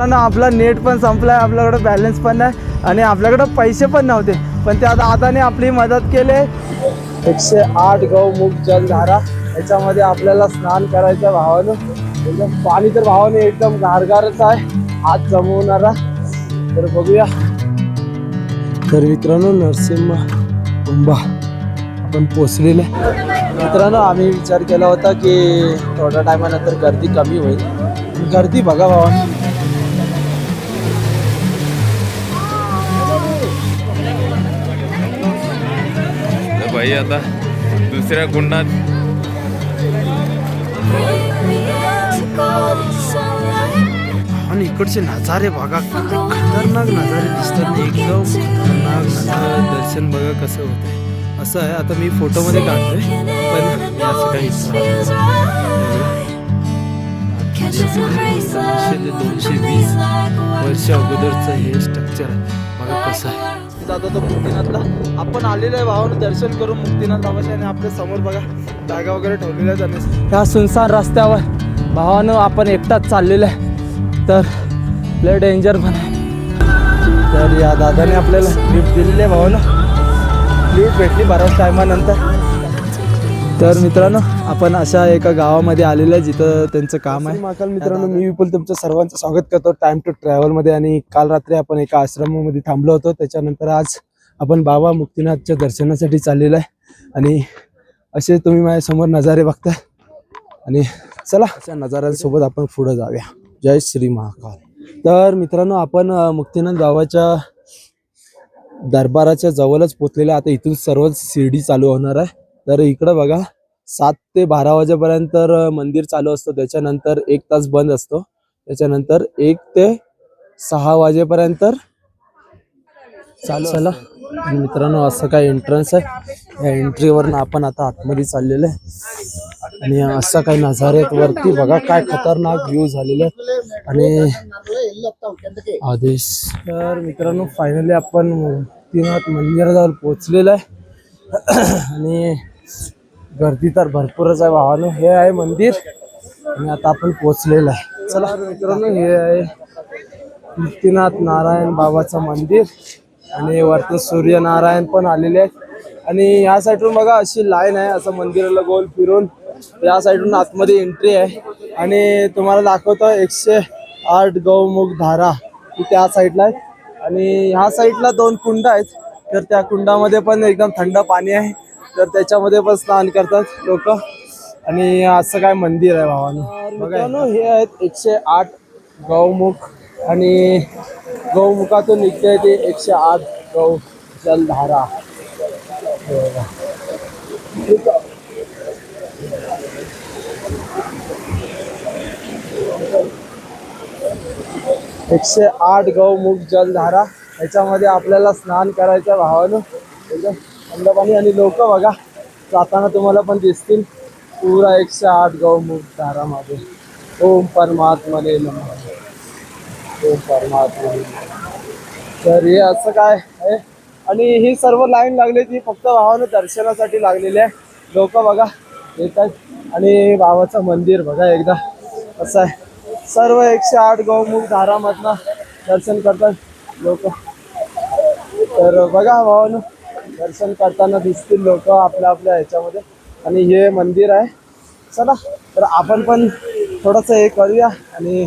आपला नेट पण संपलाय, आपल्याकडे बॅलन्स पण नाही आणि आपल्याकडे पैसे पण नव्हते, पण त्या दादाने आपली मदत केली। 108 गौमुख जलधारा याच्यामध्ये आपल्याला स्नान करायचं भावानं। एकदम पाणी तर भावाने एकदम गारगारच आहे, हात जमवणारा। तर बघूया। तर मित्रांनो नरसिंह कुंभा आपण पोचलेले। मित्रांनो आम्ही विचार केला होता की थोड्या टायमानंतर गर्दी कमी होईल, गर्दी बघा भावा। भाई आता दुसऱ्या कुंडात आणि इकडचे नजारे बघा, खतरनाक नजारे दिसतात, एकदम खतरनाक नजारे। दर्शन बघा कसं होतंय। असं आहे, आता मी फोटो मध्ये काढतोय पण असं काही 220 वर्ष अगोदरचं हे स्ट्रक्चर आहे बघा कसं आहे। जातो तो मुक्तीनाथला आपण आलेलो आहे भावानं दर्शन करून मुक्तीनाथ बाबाच्या, आणि आपल्या समोर बघा जागा वगैरे ठेवलेल्या आहेत। ह्या सुनसान रस्त्यावर भावानं आपण एकटाच चाललेलं आहे, तर लय डेंजर पण आहे। तर या दादाने आपल्याला लिफ्ट दिलेली आहे भावानं, लिफ्ट भेटली बऱ्याच टायमानंतर। तर मित्रांनो आपण अशा एका गावामध्ये आलेलं आहे जिथं त्यांचं काम आहे। मित्रांनो मी विपुल तुमचं सर्वांचं स्वागत करतो टाइम टू ट्रॅव्हल मध्ये। आणि काल रात्री आपण एका आश्रमामध्ये थांबलो होतो, त्याच्यानंतर आज आपण बाबा मुक्तीनाथच्या दर्शनासाठी चाललेलो आहे। आणि असे तुम्ही माझ्या समोर नजारे बघताय, आणि चला अशा नजाऱ्यांसोबत आपण पुढे जाऊया। जय श्री महाकाल। तर मित्रांनो आपण मुक्तीनाथ गावाच्या दरबाराच्या जवळच पोचलेलं। आता इथून सर्व शिर्डी चालू होणार आहे। तर इकडं बघा 7 ते 12 वाजेपर्यंत मंदिर चालू असतं, त्याच्यानंतर 1 तास बंद असतो, त्याच्यानंतर 1 ते 6 वाजेपर्यंत चालू। चला मित्रांनो असं काय एंट्रन्स आहे, या एंट्रीवरनं आपण आता आतमध्ये चाललेलं आहे। आणि असं काही नजारे आहेत वरती बघा, काय खतरनाक व्ह्यू झालेले आहेत। आणि आदेश। तर मित्रांनो फायनली आपण मुक्तीनाथ मंदिराजवळ पोहोचलेलं आहे, आणि गर्दी तर भरपूरच आहे भावानो। हे आहे मंदिर आणि आता आपण पोहोचलेलं आहे। चला मित्रांनो हे आहे मुक्तीनाथ नारायण बाबाचं मंदिर, आणि वरती सूर्यनारायण पण आलेले आहेत। आणि या साईडून बघा अशी लाईन आहे, असं मंदिराला गोल फिरून या साईडून आतमध्ये एंट्री आहे। आणि तुम्हाला दाखवतो 108 गौमुख धारा त्या साईडला आहे, आणि ह्या साईडला 2 कुंड आहेत। तर त्या कुंडामध्ये पण एकदम थंड पाणी आहे, तर त्याच्यामध्ये पण स्नान करतात लोक। आणि असं काय मंदिर आहे भावानो बघा। हे आहेत 108 गौमुख, आणि गौमुखातून निघते ते 108 गौ जलधारा। 108 गौमुख जलधारा याच्यामध्ये आपल्याला स्नान करायचं भावानं, एकदम थंड पाणी। आणि लोक बघा जाताना तुम्हाला पण दिसतील, पुरा 108 गौमुख धारा मध्ये ओम परमात्मने नमः, ओम परमात्मने नमः। तर हे असं काय आहे, आणि ही सर्व लाईन लागली ती फक्त भावानं दर्शनासाठी लागलेली आहे। लोक बघा येतात, आणि बाबाचं मंदिर बघा एकदा असं आहे। सर्व 108 गौमुख धारामधनं दर्शन करतात लोक। तर बघा भावानो दर्शन करताना दिसतील लोक आपल्या आपल्या ह्याच्यामध्ये, आणि हे मंदिर आहे। चला तर आपण पण थोडंसं हे करूया, आणि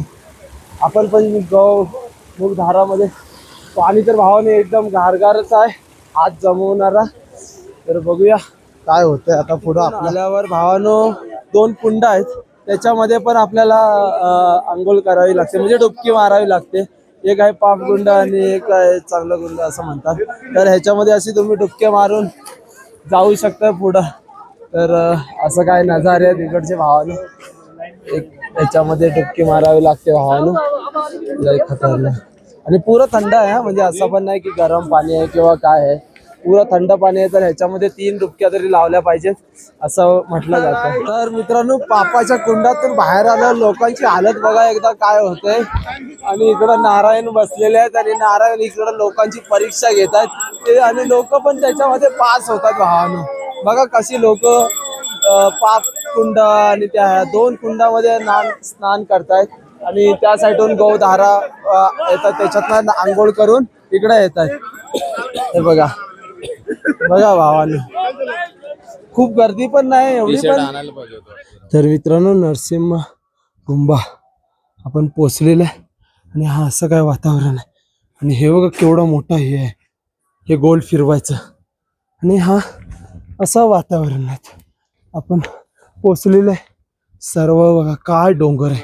आपण पण गौमुख धारामध्ये पाणी तर भावाने एकदम गारगारच आहे, हात जमवणारा। तर बघूया काय होतंय आता पुढं। आपल्यावर भावानो 2 कुंड आहेत, त्याच्यामध्ये पण आपल्याला आंघोळ करावी लागते, म्हणजे डुबकी मारावी लागते। एक आहे पाप गुंड आणि एक आहे चांगलं गुंड असं म्हणतात। तर ह्याच्यामध्ये अशी तुम्ही डुबके मारून जाऊ शकता पुढं। तर असं काय नजारे आहेत इकडचे भावानो, एक ह्याच्यामध्ये डुबकी मारावी लागते भावानो, लय खतरनाक। आणि पुरं थंड आहे, म्हणजे असं पण नाही की गरम पाणी आहे किंवा काय आहे, पुरं थंड पाणी आहे। तर ह्याच्यामध्ये 3 डुबक्या तरी लावल्या पाहिजेत असं म्हटलं जातं। तर मित्रांनो पापाच्या कुंडातून बाहेर आल्यावर लोकांची हालत बघा एकदा काय होते। आणि इकडं नारायण बसलेले आहेत, आणि नारायण इकडं लोकांची परीक्षा घेत आहेत ते, आणि लोक पण त्याच्यामध्ये पास होतात भावानो। बघा कशी लोक पाप कुंड आणि त्या 2 कुंडामध्ये स्नान करतायत। आणि त्या साईडून गौधारा येतात, त्याच्यातनं आंघोळ करून इकडे येतात. हे बघा बघा भावानो, खूप गर्दी पण नाही एवढी पण. आणायला पाहिजे होतं. तर मित्रांनो, नरसिंह गुंबा आपण पोचलेलं आहे आणि हा असं काय वातावरण आहे. आणि हे बघा केवढा मोठा हे आहे, हे गोल फिरवायचं आणि हा असं वातावरण आहे. आपण पोचलेलं आहे. सर्व बघा काय डोंगर आहे,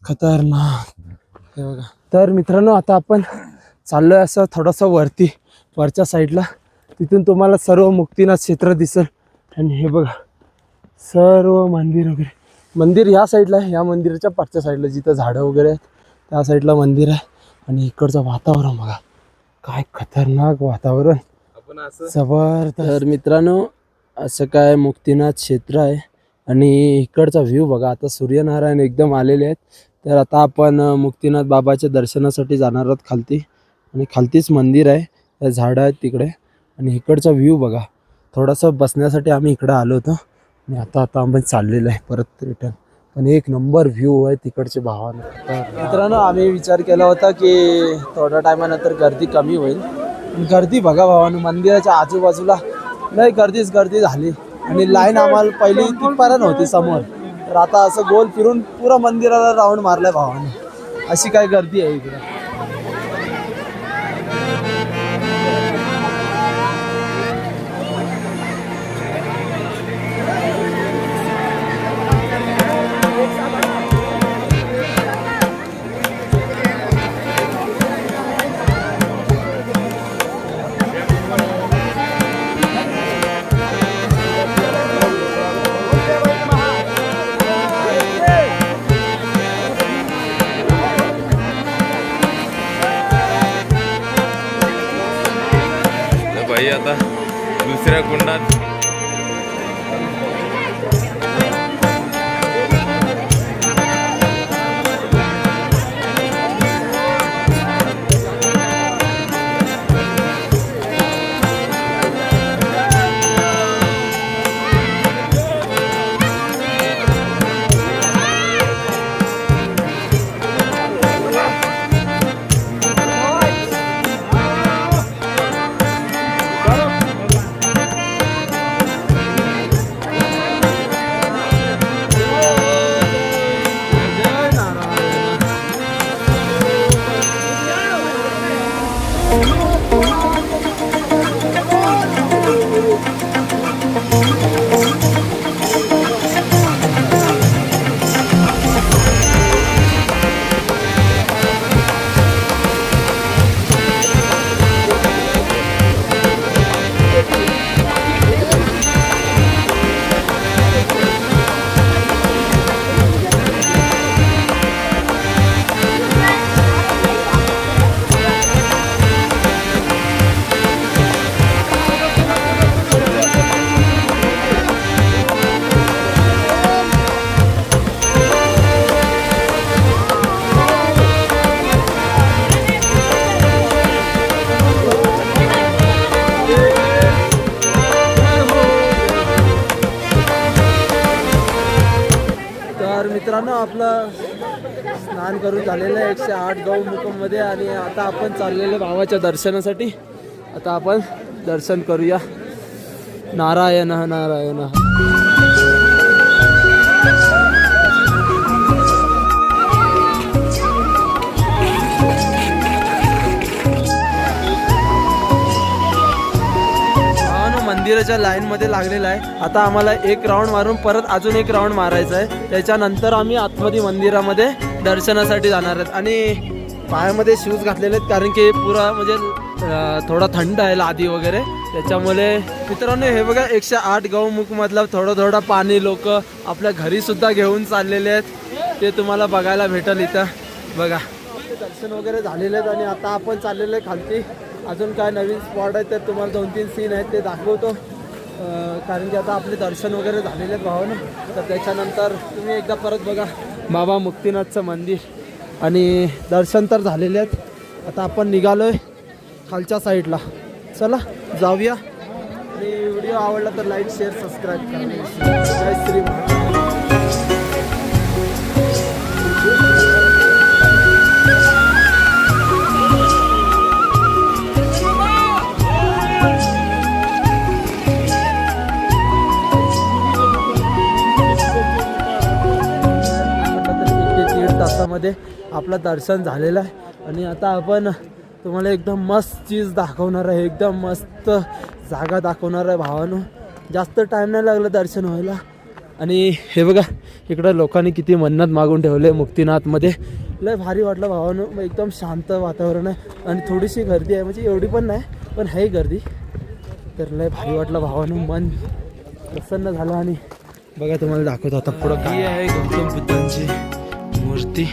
खतरनाक. हे बघा. तर मित्रांनो, आता आपण चाललोय असं थोडंसं वरच्या साईडला. तिथून तुम्हाला सर्व मुक्तिनाथ क्षेत्र दिसेल. आणि हे बघा सर्व मंदिर वगैरे. मंदिर या साईडला आहे, या मंदिराच्या पाठच्या साईडला जिथं झाडं वगैरे आहेत त्या साईडला मंदिर आहे. आणि इकडचं वातावरण बघा काय खतरनाक वातावरण, जबरदस्त. तर मित्रांनो, असं काय मुक्तिनाथ क्षेत्र आहे. आणि इकडचा व्ह्यू बघा. आता सूर्यनारायण एकदम आलेले आहेत. तर आता आपण मुक्तिनाथ बाबाच्या दर्शनासाठी जाणार आहोत खालती. आणि खालतीच मंदिर आहे, त्या झाडं आहेत तिकडे. आणि इकडचा व्ह्यू बघा. थोडंसं बसण्यासाठी आम्ही इकडं आलो होतो आणि आता आम्ही चाललेलो आहे परत रिटर्न. पण एक नंबर व्ह्यू आहे तिकडचे भावानं. मित्रांनो, आम्ही विचार केला होता की थोड्या टायमानंतर गर्दी कमी होईल. गर्दी बघा भावानं, मंदिराच्या आजूबाजूला लय गर्दी झाली. आणि लाईन आम्हाला पहिली तिथपर्यंत होती समोर. तर आता असं गोल फिरून पुरा मंदिराला राऊंड मारलाय भावानं. अशी काय गर्दी आहे इकडे. भाई आता दुसऱ्या कुंडात मित्रांनो, आपलं स्नान करून झालेलं आहे 108 गौमुखमध्ये. आणि आता आपण चाललेलो भावाच्या दर्शनासाठी. आता आपण दर्शन करूया. नारायण नारायण. मंदिराच्या लाईन मध्ये लागलेला आहे. आता आम्हाला एक राऊंड मारून परत अजून एक राऊंड मारायचा आहे. त्याच्यानंतर आम्ही आतमध्ये मंदिरामध्ये दर्शनासाठी जाणार आहेत. आणि पायामध्ये शूज घातलेले आहेत कारण की पुरा म्हणजे थोडा थंड आहे लादी वगैरे, त्याच्यामुळे. मित्रांनो, हे बघा 108 गौमुख मधलं थोडं पाणी लोक आपल्या घरी सुद्धा घेऊन चाललेले आहेत. ते तुम्हाला बघायला भेटेल इथं बघा. दर्शन वगैरे झालेले आहेत आणि आता आपण चाललेलो आहे खालती. अजून काय नवीन स्पॉट आहेत तर तुम्हाला 2-3 सीन आहेत ते दाखवतो. कारण की आता आपले दर्शन वगैरे झालेले आहेत भावानं. तर त्याच्यानंतर तुम्ही एकदा परत बघा बाबा मुक्तिनाथचं मंदिर. आणि दर्शन तर झालेले आहेत. आता आपण निघालोय खालच्या साईडला. चला जाऊया. आणि व्हिडिओ आवडला तर लाईक, शेअर, सबस्क्राईब करा. जय श्री महाराज. आपलं दर्शन झालेलं आहे आणि आता आपण तुम्हाला एकदम मस्त चीज दाखवणार आहे, एकदम मस्त जागा दाखवणार आहे भावानो. जास्त टाईम नाही लागला दर्शन व्हायला. आणि हे बघा इकडं लोकांनी किती मन्नत मागून ठेवले मुक्तिनाथमध्ये. लय भारी वाटलं भावानो, एकदम शांत वातावरण आहे आणि थोडीशी गर्दी आहे, म्हणजे एवढी पण नाही पण आहे गर्दी. तर लय भारी वाटलं भावानो, मन प्रसन्न झालं. आणि बघा तुम्हाला दाखवतो आता पुढं काय आहे. गौतम बुद्धांची मूर्ती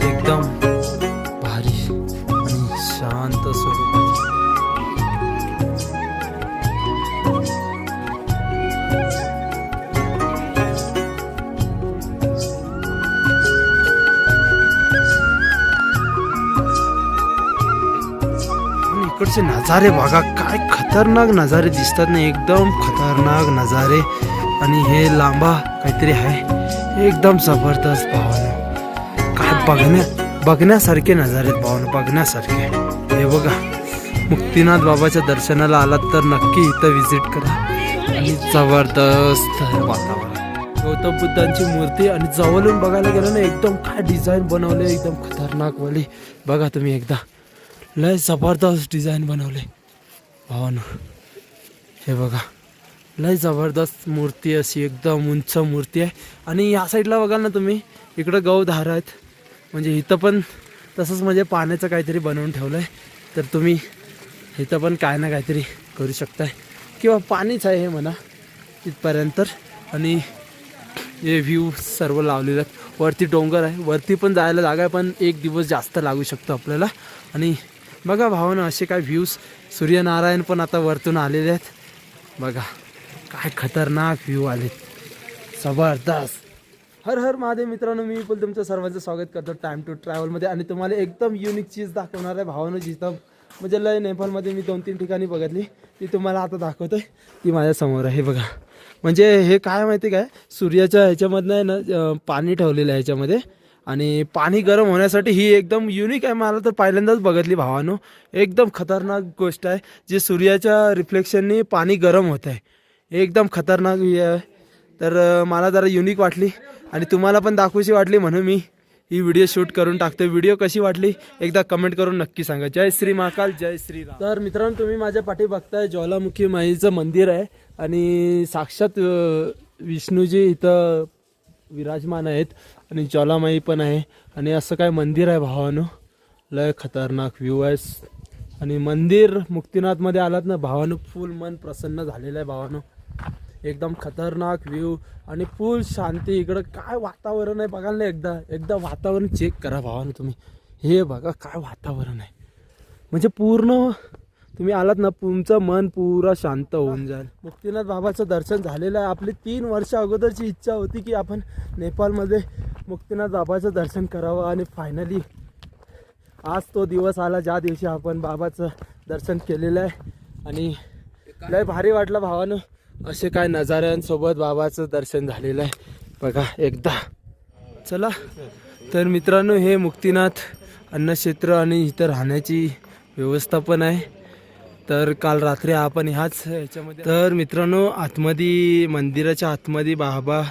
एकदम भारी आणि शांत स्वरूपाची. इकडचे नजारे बघा, काय खतरनाक नजारे दिसतात ना, एकदम खतरनाक नजारे. आणि हे लांबा काहीतरी आहे, एकदम जबरदस्त भावना. काय बघण्यासारखे नजारे भावना, बघण्यासारखे. हे बघा मुक्तिनाथ बाबाच्या दर्शनाला आलात तर नक्की इथं विजिट करा. आणि जबरदस्त वातावरण, गौतम बुद्धांची मूर्ती. आणि जवळून बघायला गेलं ना एकदम काय डिझाईन बनवले, एकदम खतरनाक वाली. बघा तुम्ही एकदा, लय जबरदस्त डिझाईन बनवले भावानो. हे बघा लय जबरदस्त मूर्ती, अशी एकदम उंच मूर्ती आहे. आणि या साईडला बघाल ना तुम्ही, इकडं गौधार आहेत, म्हणजे इथं पण तसंच म्हणजे पाण्याचं काहीतरी बनवून ठेवलं आहे. तर तुम्ही इथं पण काय ना काहीतरी करू शकताय, किंवा पाणीच आहे हे म्हणा तिथपर्यंत. आणि हे व्ह्यू सर्व लावलेलं आहे. वरती डोंगर आहे, वरती पण जायला जागा आहे, पण एक दिवस जास्त लागू शकतो आपल्याला. आणि बघा भावानं असे काय व्ह्यूज, सूर्यनारायण पण आता वरतून आलेले आहेत. बघा काय खतरनाक व्ह्यू आलेत, जबरदस्त. हर हर महादेव मित्रांनो, मी पण तुमचं सर्वांचं स्वागत करतो टाईम टू ट्रॅव्हलमध्ये. आणि तुम्हाला एकदम युनिक चीज दाखवणार आहे भावानं, जिथं म्हणजे लय नेपाळमध्ये मी 2-3 ठिकाणी बघितली, ती तुम्हाला आता दाखवतोय. ती माझ्यासमोर आहे बघा. म्हणजे हे काय माहिती काय, सूर्याच्या ह्याच्यामधनं आहे ना पाणी ठेवलेलं आहे ह्याच्यामध्ये. आणि पाणी गरम होण्यासाठी ही एकदम युनिक आहे, मला तर पहिल्यांदाच बघितली भावानो. एकदम खतरनाक गोष्ट आहे, जे सूर्याच्या रिफ्लेक्शननी पाणी गरम होत आहे, एकदम खतरनाक हे आहे. तर मला जरा युनिक वाटली आणि तुम्हाला पण दाखवूशी वाटली, म्हणून मी ही व्हिडिओ शूट करून टाकतो. व्हिडिओ कशी वाटली एकदा कमेंट करून नक्की सांगा. जय श्री महाकाल, जय श्रीराम. तर मित्रांनो, तुम्ही माझ्या पाठी बघताय ज्वालामुखी माईचं मंदिर आहे आणि साक्षात विष्णूजी इथं विराजमान आहेत आणि ज्वालामाई पण आहे. आणि असं काय मंदिर आहे भावानो, लय खतरनाक व्ह्यू आहे. आणि मंदिर मुक्तिनाथमध्ये आलात ना भावानो, फुल मन प्रसन्न झालेलं आहे भावानो. एकदम खतरनाक व्ह्यू आणि फुल शांती. इकडं काय वातावरण आहे बघाल ना, एकदा वातावरण चेक करा भावानो तुम्ही. हे बघा काय वातावरण आहे, म्हणजे पूर्ण तुम्ही आलात ना, तुमचं मन पुरा शांत होऊन जाईल. मुक्तिनाथ बाबाचं दर्शन झालेलं आहे. आपली 3 वर्ष अगोदरची इच्छा होती की आपण नेपाळमध्ये मुक्तिनाथ बाबाचं दर्शन करावं, आणि फायनली आज तो दिवस आला ज्या दिवशी आपण बाबाचं दर्शन केलेलं आहे. आणि लय भारी वाटलं भावानं, असे काय नजाऱ्यांसोबत बाबाचं दर्शन झालेलं आहे बघा एकदा. चला तर मित्रांनो, हे मुक्तिनाथ अन्नक्षेत्र आणि इथं राहण्याची व्यवस्था पण आहे. तर काल रात्री आपण ह्याच ह्याच्यामध्ये, तर मित्रांनो आतमध्ये, मंदिराच्या आतमध्ये बाबा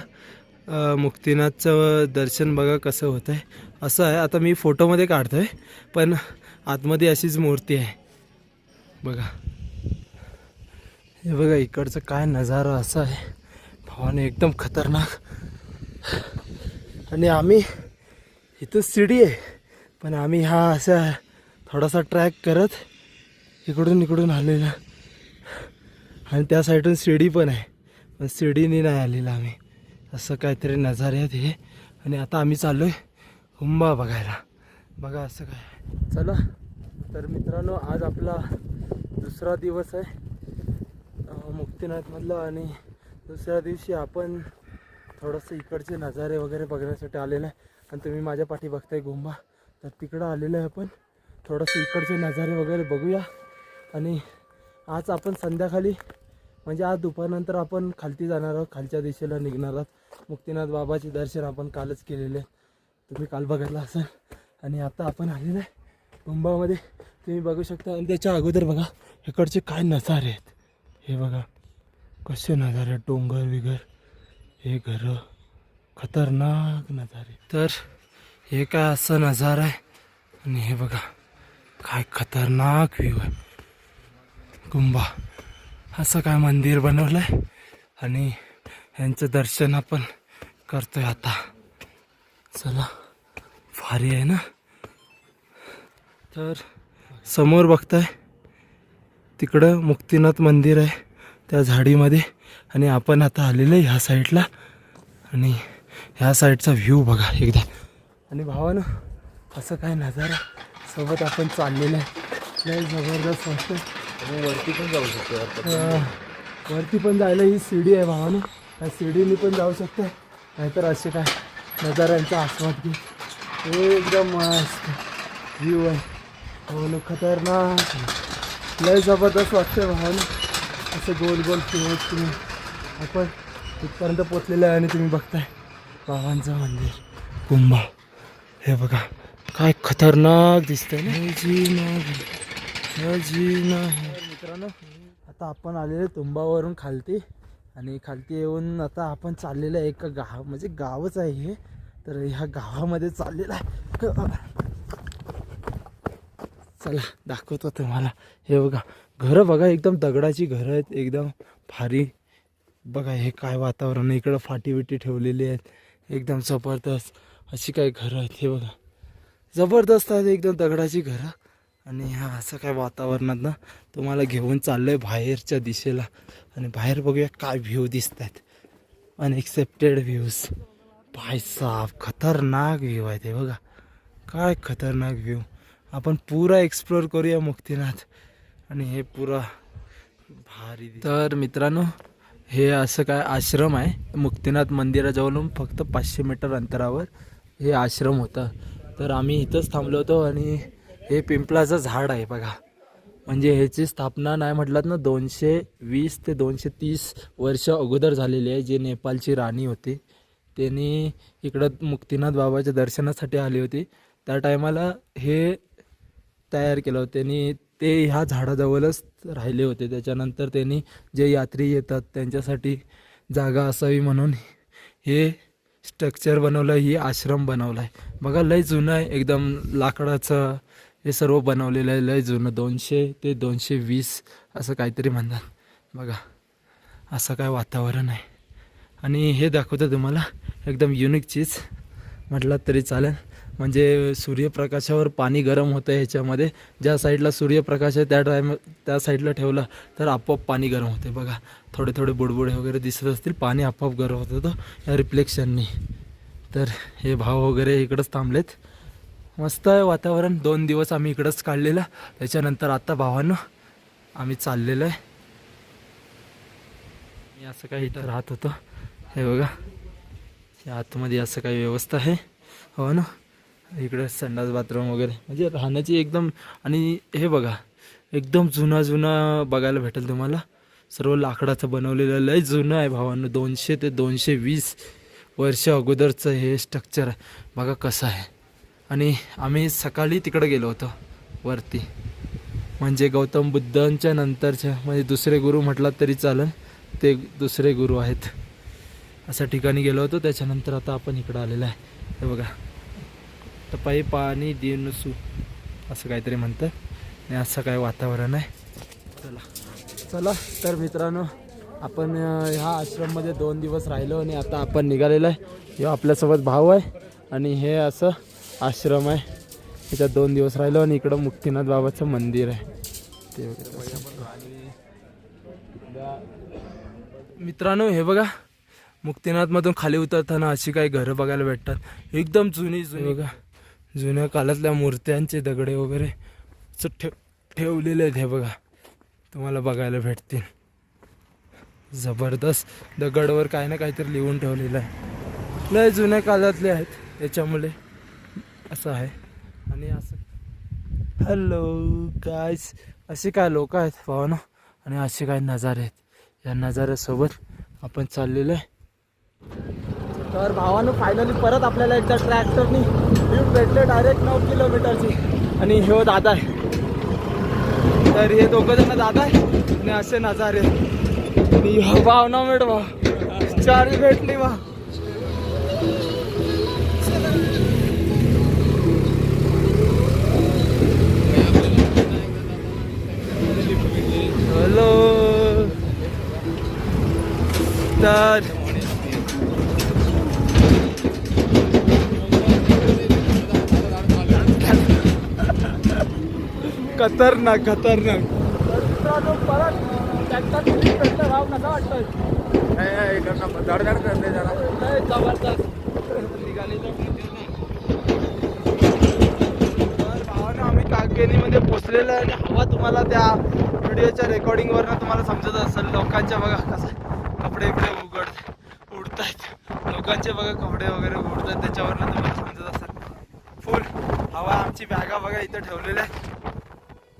मुक्तिनाथचं दर्शन बघा कसं होतं आहे. असं आहे, आता मी फोटोमध्ये काढतो आहे, पण आतमध्ये अशीच मूर्ती आहे बघा. हे बघा इकडचं काय नजारा असा आहे भावाने, एकदम खतरनाक. आणि आम्ही इथं शिडी आहे, पण आम्ही हा असा थोडासा ट्रॅक करत इकडून आलेला. आणि त्या साईडून शिडी पण आहे, पण शिडीने नाही आलेला आम्ही. असं काहीतरी नजारे आहेत हे. आणि आता आम्ही चाललो आहे हुंबा बघायला. बघा असं काय. चला तर मित्रांनो, आज आपला दुसरा दिवस आहे मुक्तिनाथमधला. आणि दुसऱ्या दिवशी आपण थोडंसं इकडचे नजारे वगैरे बघण्यासाठी आलेलं आहे. आणि तुम्ही माझ्या पाठी बघताय गुंबा, तर तिकडं आलेलं आहे आपण. थोडंसं इकडचे नजारे वगैरे बघूया. आणि आज आपण संध्याकाळी, म्हणजे आज दुपारनंतर आपण खालती जाणार आहोत, खालच्या दिशेला निघणार आहोत. मुक्तिनाथ बाबाचे दर्शन आपण कालच केलेले, तुम्ही काल बघितलं असेल. आणि आता आपण आलेलं आहे गुंबामध्ये, तुम्ही बघू शकता. आणि त्याच्या अगोदर बघा इकडचे काय नजारे आहेत, हे बघा कसे नजारे, डोंगर विगर, हे घरं, खतरनाक नजारे. तर हे काय असा नजारा आहे. आणि हे बघा काय खतरनाक व्ह्यू आहे. गुंबा असं काय मंदिर बनवलंय आणि यांचं दर्शन आपण करतोय आता. चला भारी आहे ना. तर समोर बघताय तिकडं मुक्तीनाथ मंदिर आहे त्या झाडीमध्ये. आणि आपण आता आलेलो आहे ह्या साईडला. आणि ह्या साईडचा व्ह्यू बघा एकदा. आणि भावानं असं काय नजारा सोबत आपण चाललेलं आहे. लय जबरदस्त वाटतं. आणि वरती पण जाऊ शकतो. वरती पण जायला ही सीडी आहे भावानं. त्या सीडीने पण जाऊ शकते. नाहीतर असे काय नजाऱ्यांचा आस्वाद घे. एकदम मस्त व्ह्यू आहे. भावानं खतरनाक लय जबरदस्त वाटतं भावानं. असं गोल गोल फिरत आपण इथपर्यंत पोचलेलं आहे. आणि तुम्ही बघताय बाबांचं मंदिर कुंभा. हे बघा काय खतरनाक दिसतंय ना. मित्रांनो आता आपण आलेले तुंबावरून खालती. आणि खालती येऊन आता आपण चाललेलं आहे एका गाव, म्हणजे गावच आहे हे. तर ह्या गावामध्ये चाललेलं आहे. चला दाखवतो तुम्हाला. हे बघा घरं बघा एकदम दगडाची घरं आहेत. एकदम भारी बघा. हे काय वातावरण आहे. इकडं फाटी बिटी ठेवलेली आहेत. एकदम जबरदस्त अशी काय घरं आहेत. हे बघा जबरदस्त आहेत एकदम दगडाची घरं. आणि ह्या असं काय वातावरणात ना तुम्हाला घेऊन चाललं आहे बाहेरच्या दिशेला. आणि बाहेर बघूया काय व्ह्यू दिसत आहेत. Unaccepted views. भाई साहब खतरनाक व्ह्यू आहे ते बघा. काय खतरनाक व्ह्यू. आपण पुरा एक्सप्लोर करूया मुक्तीनाथ. आणि हे पुरा भारी. तर मित्रांनो हे असं काय आश्रम आहे. मुक्तीनाथ मंदिराजवळून फक्त 500 मीटर अंतरावर हे आश्रम होता. तर आम्ही इथंच थांबलो होतो. आणि हे पिंपळाचं झाड आहे बघा. म्हणजे ह्याची स्थापना नाही म्हटलात ना 220 ते 230 वर्ष अगोदर झालेली आहे. जे नेपाळची राणी होती त्यांनी इकडं मुक्तीनाथ बाबाच्या दर्शनासाठी आली होती. त्या टायमाला हे तयार केलं होतं. त्यांनी ते ह्या झाडाजवळच राहिले होते. त्याच्यानंतर त्यांनी जे यात्री येतात त्यांच्यासाठी जागा असावी म्हणून हे स्ट्रक्चर बनवलं. ही आश्रम बनवला आहे बघा. लय जुनं आहे एकदम. लाकडाचं हे सर्व बनवलेलं आहे. लय जुनं 200 ते 220 असं काहीतरी म्हणतात बघा. असं काय वातावरण आहे. आणि हे दाखवतं तुम्हाला एकदम युनिक चीज म्हटलं तरी चालेल. म्हणजे सूर्यप्रकाशावर पाणी गरम होतं ह्याच्यामध्ये. ज्या साईडला सूर्यप्रकाश आहे त्या साईडला ठेवलं तर आपोआप पाणी गरम होते बघा. थोडे थोडे बुडबुडे वगैरे दिसत असतील. पाणी आपोआप गरम होत होतं या रिफ्लेक्शननी. तर हे भाव वगैरे इकडंच थांबलेत. मस्त आहे वातावरण. 2 दिवस आम्ही इकडंच काढलेलं. त्याच्यानंतर आता भावांनो आम्ही चाललेलं आहे. मी असं काही इथं राहत होतो. हे बघा या आतमध्ये असं काही व्यवस्था आहे हो ना. इकडे संडास बाथरूम वगैरे म्हणजे राहण्याची एकदम. आणि हे बघा एकदम जुना बघायला भेटेल तुम्हाला. सर्व लाकडाचं बनवलेलं लय जुनं आहे भावांनो. 200 ते 220 वर्ष अगोदरचं हे स्ट्रक्चर आहे बघा कसं आहे. आणि आम्ही सकाळी तिकडे गेलो होतो वरती. म्हणजे गौतम बुद्धांच्या नंतरच्या म्हणजे दुसरे गुरु म्हटलात तरी चालेल. ते दुसरे गुरु आहेत अशा ठिकाणी गेलो होतो. त्याच्यानंतर आता आपण इकडं आलेलं आहे. हे बघा टपाई पाणी दिनसू असं काहीतरी म्हणतं. आणि असं काय वातावरण आहे. चला तर मित्रांनो आपण ह्या आश्रममध्ये 2 दिवस राहिलो. आणि आता आपण निघालेलो आहे. हे आपल्यासोबत भाऊ आहे. आणि हे असं आश्रम आहे. त्याच्यात 2 दिवस राहिलो. आणि इकडं मुक्तीनाथ बाबाचं मंदिर आहे ते. मित्रांनो हे बघा मुक्तीनाथमधून खाली उतरताना अशी काही घरं बघायला भेटतात. एकदम जुनी बघा. जुन्या काळातल्या मूर्त्यांचे दगडे वगैरे ठेवलेले आहेत. हे बघा तुम्हाला बघायला भेटतील. जबरदस्त दगडवर काही ना काहीतरी लिहून ठेवलेलं आहे. लय जुन्या काळातले आहेत त्याच्यामुळे असं आहे. आणि असं हॅलो गाईस असे काय लोक आहेत भावना. आणि असे काय नजारे आहेत. या नजाऱ्यासोबत आपण चाललेलो आहे. तर भावानं फायनली परत आपल्याला एकदा ट्रॅक्टरनी लिफ्ट भेटले डायरेक्ट 9 किलोमीटरची. आणि हे दादा आहे. तर हे 2 जण दादा आहे. आणि असे नजारे. आणि भाव ना मिळ भाव चारी भेटली वा. तर खतरनाक खतरनाक. आम्ही कागेनीमध्ये पोचलेलो आहे आणि हवा तुम्हाला त्या व्हिडिओच्या रेकॉर्डिंगवरनं तुम्हाला समजत असेल. लोकांच्या बघा कसं कपडे उडतायत, लोकांचे बघा कपडे वगैरे उडतात, त्याच्यावरनं तुम्हाला समजत असेल. फुल हवा. आमची बॅगा बघा इथं ठेवलेल्या आहेत.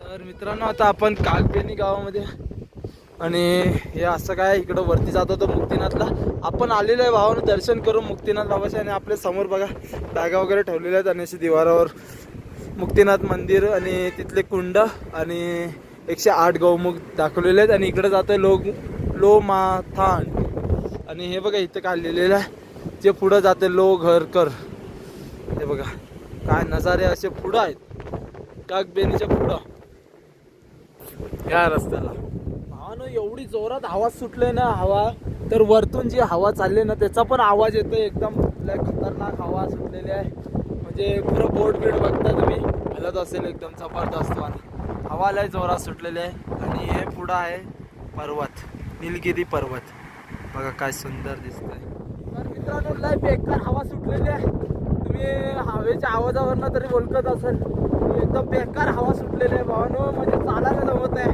तर मित्रांनो आता आपण कागबेनी गावामध्ये आणि हे असं काय इकडं वरती जात होतो मुक्तिनाथला. आपण आलेलो आहे भावानं दर्शन करून मुक्तिनाथ बाबाचे. आणि आपल्या समोर बघा बॅगा वगैरे ठेवलेल्या आहेत आणि अशी दिवारावर मुक्तिनाथ मंदिर आणि तिथले कुंड आणि 108 गौमुख दाखवलेले आहेत. आणि इकडे जातोय लोमाथान. आणि हे बघा इथं काय लिहिलेलं आहे, जे पुढं जाते लो घरकर. हे बघा काय नजारे असे पुढं आहेत कागबेनीच्या पुढं या रस्त्याला. भावानं एवढी जोरात हवा सुटले ना, हवा तर वरतून जी हवा चालली ना त्याचा पण आवाज येतोय. एकदम लय खतरनाक हवा सुटलेली आहे. म्हणजे पुरं बोट बीट बघता तुम्ही हलत असेल एकदम जबरदस्त वाली हवा लय जोरात सुटलेली आहे. आणि हे पुढं आहे पर्वत, निलगिरी पर्वत. बघा काय सुंदर दिसतंय. तर मित्रांनो लय बेकार हवा सुटलेली आहे. तुम्ही हवेच्या आवाजावरनं तरी ओळखत असेल. एकदम बेकार हवा सुटलेली आहे भावानो. म्हणजे चालायला जमत आहे,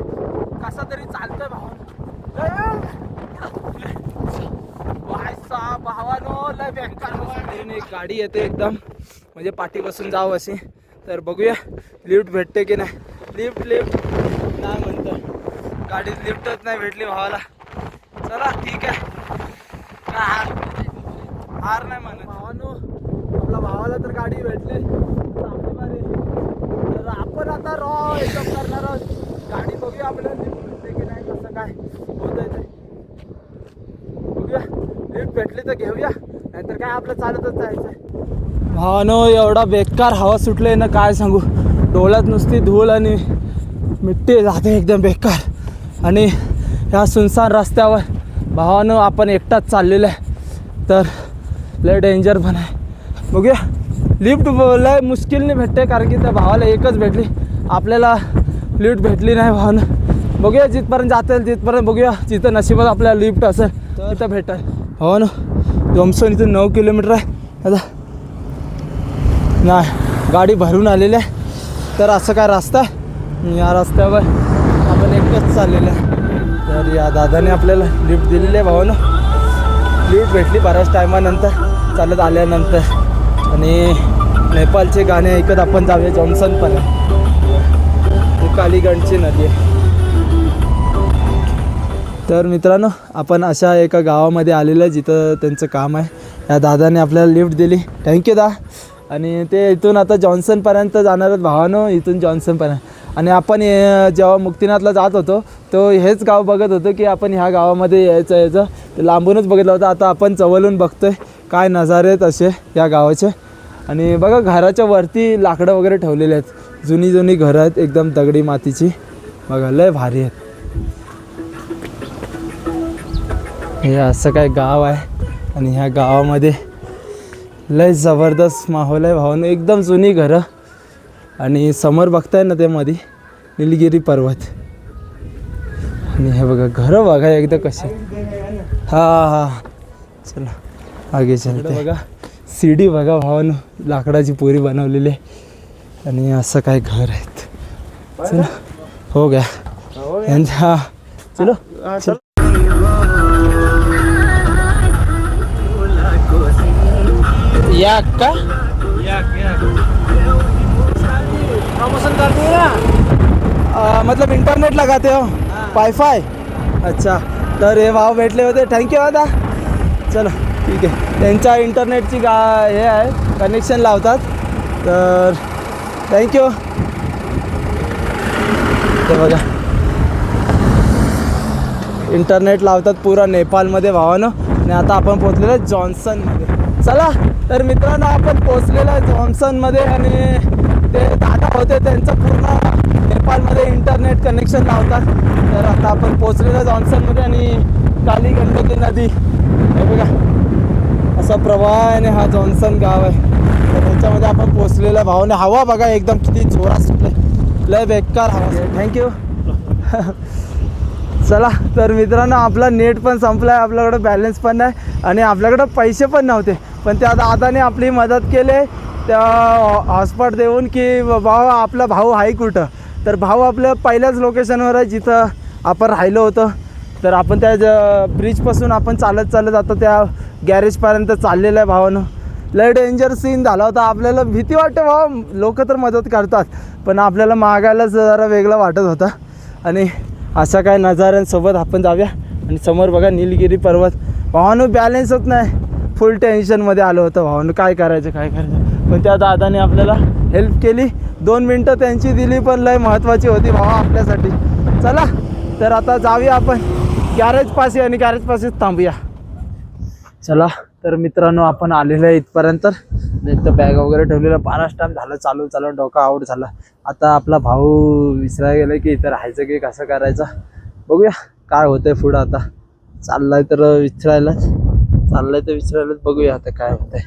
कसा तरी चालतंय भावानो. भावानो लय बेकार हवा. एक गाडी येते एकदम म्हणजे पाठी बसून जावं अशी. तर बघूया लिफ्ट भेटते की नाही. लिफ्ट नाही म्हणतो, गाडीत लिफ्टच नाही भेटली भावाला. चला ठीक आहे, हार नाही म्हणत भावानो. आपल्या भावाला तर गाडी भेटली, तर आपण आता एकदम करणार आहोत. गाडी बघूया आपल्याला लिफ्ट भेटते की नाही, कसं काय होत आहे ते बघूया. लिफ्ट भेटली तर घेऊया, नाहीतर काय आपलं चालतच जायचं. भावानो एवढा बेकार हवा सुटले ना काय सांगू. डोळ्यात नुसती धूळ आणि मिट्टी जाते एकदम बेकार. आणि ह्या सुनसान रस्त्यावर भावानो आपण एकटाच चाललेलं आहे, तर लय डेंजर पण आहे. बघूया लिफ्ट लय मुश्किलने भेटते, कारण की त्या भावाला एकच भेटली, आपल्याला लिफ्ट भेटली नाही भावानं. बघूया जिथपर्यंत जाता येईल तिथपर्यंत बघूया. जिथं नशिबात आपल्याला लिफ्ट असेल तर तिथं भेटेल. हो ना, जोमसन इथून 9 किलोमीटर आहे. आता नाही गाडी भरून आलेली आहे, तर असं काय रस्ता आहे. या रस्त्यावर आपण एकटंच चाललेलं आहे. तर या दादाने आपल्याला लिफ्ट दिलेली आहे भावानं. लिफ्ट भेटली बऱ्याच टायमानंतर, चालत आल्यानंतर. आणि नेपाळचे गाणे ऐकत आपण जाऊया. जॉन्सन पण आहे, कालीगंजची नदी आहे. तर मित्रांनो आपण अशा एका गावामध्ये आलेलं आहे जिथं त्यांचं काम आहे. या दादाने आपल्याला लिफ्ट दिली, थँक्यू दा. आणि ते इथून आता जॉन्सनपर्यंत जाणार आहेत भावानं, इथून जॉन्सनपर्यंत. आणि आपण जेव्हा मुक्तिनाथला जात होतो तो हेच गाव बघत होतो की आपण ह्या गावामध्ये यायचं ते लांबूनच बघितलं होतं. आता आपण जवळून बघतोय काय नजारे आहेत असे या गावाचे. आणि बघा घराच्या वरती लाकडं वगैरे ठेवलेले आहेत, जुनी जुनी घरं आहेत एकदम दगडी मातीची. बघा लय भारी आहेत. हे असं काय गाव आहे आणि ह्या गावामध्ये लय जबरदस्त माहोल आहे भावानं. एकदम जुनी घरं आणि समोर बघताय ना ते मध्ये निलगिरी पर्वत. आणि हे बघा घरं बघा एकदा कसे. हा चला आगे चलते. बघा सीडी बघा भावानं, लाकडाची पोरी बनवलेली आहे. आणि असं काय घर आहेत. चला हो गया हा चलो चल. या का प्रमोशन करते हो ना, मतलब इंटरनेट लगाते हो वाईफाय. अच्छा, तर हे भाव भेटले होते, थँक्यू दादा. चलो ठीक आहे. त्यांच्या इंटरनेटची हे आहे, कनेक्शन लावतात, तर थँक्यू. ते बघा इंटरनेट लावतात पुरा नेपाळमध्ये भावानं. आणि आता आपण पोचलेलो आहे जॉन्सनमध्ये. चला तर मित्रांनो आपण पोचलेलो आहे जॉन्सनमध्ये. आणि ते दादा होते त्यांचं पूर्ण नेपाळमध्ये इंटरनेट कनेक्शन लावतात. तर आता आपण पोचलेलो आहे जॉन्सनमध्ये आणि काली गंडकी नदी हे बघा असा प्रवाह आहे आणि हा जॉन्सन गाव आहे. तर ह्याच्यामध्ये आपण पोचलेला भावाने. हवा बघा एकदम किती जोरात सुटले, लय बेकार हवा. थँक्यू. चला तर मित्रांनो आपला नेट पण संपला आहे, आपल्याकडं बॅलन्स पण नाही आणि आपल्याकडं पैसे पण नव्हते. पण त्या दादाने आपली मदत केली त्या हॉटस्पॉट देऊन की भाऊ आपला भाऊ आहे कुठं. तर भाऊ आपल्या पहिल्याच लोकेशनवर आहे जिथं आपण राहिलो होतं. तर आपण त्या ब्रिजपासून आपण चालत आता त्या गॅरेजपर्यंत चाललेलं आहे भावानं. लय डेंजर सीन झाला होता. आपल्याला भीती वाटते भावा, लोक तर मदत करतात पण आपल्याला मागायला जरा वेगळं वाटत होतं. आणि अशा काय नजाऱ्यांसोबत आपण जाऊया. आणि समोर बघा निलगिरी पर्वत. भावानं बॅलन्सच नाही, फुल टेन्शनमध्ये आलं होतं भावानं, काय करायचं. पण त्या दादाने आपल्याला हेल्प केली. 2 मिनटं त्यांची दिली पण लय महत्त्वाची होती भावा आपल्यासाठी. चला तर आता जाऊया आपण गॅरेजपाशी आणि गॅरेजपाशीच थांबूया. चला तर मित्रांनो आपण आलेलो आहे इथपर्यंत. इथं बॅग वगैरे ठेवलेलं. बराच टाईम झालं चालू डोका आऊट झाला. आता आपला भाऊ विसरायला गेला की इथं राहायचं की कसं करायचं बघूया काय होतंय पुढं. आता चाललाय तर विसरायलाच बघूया आता काय होतंय.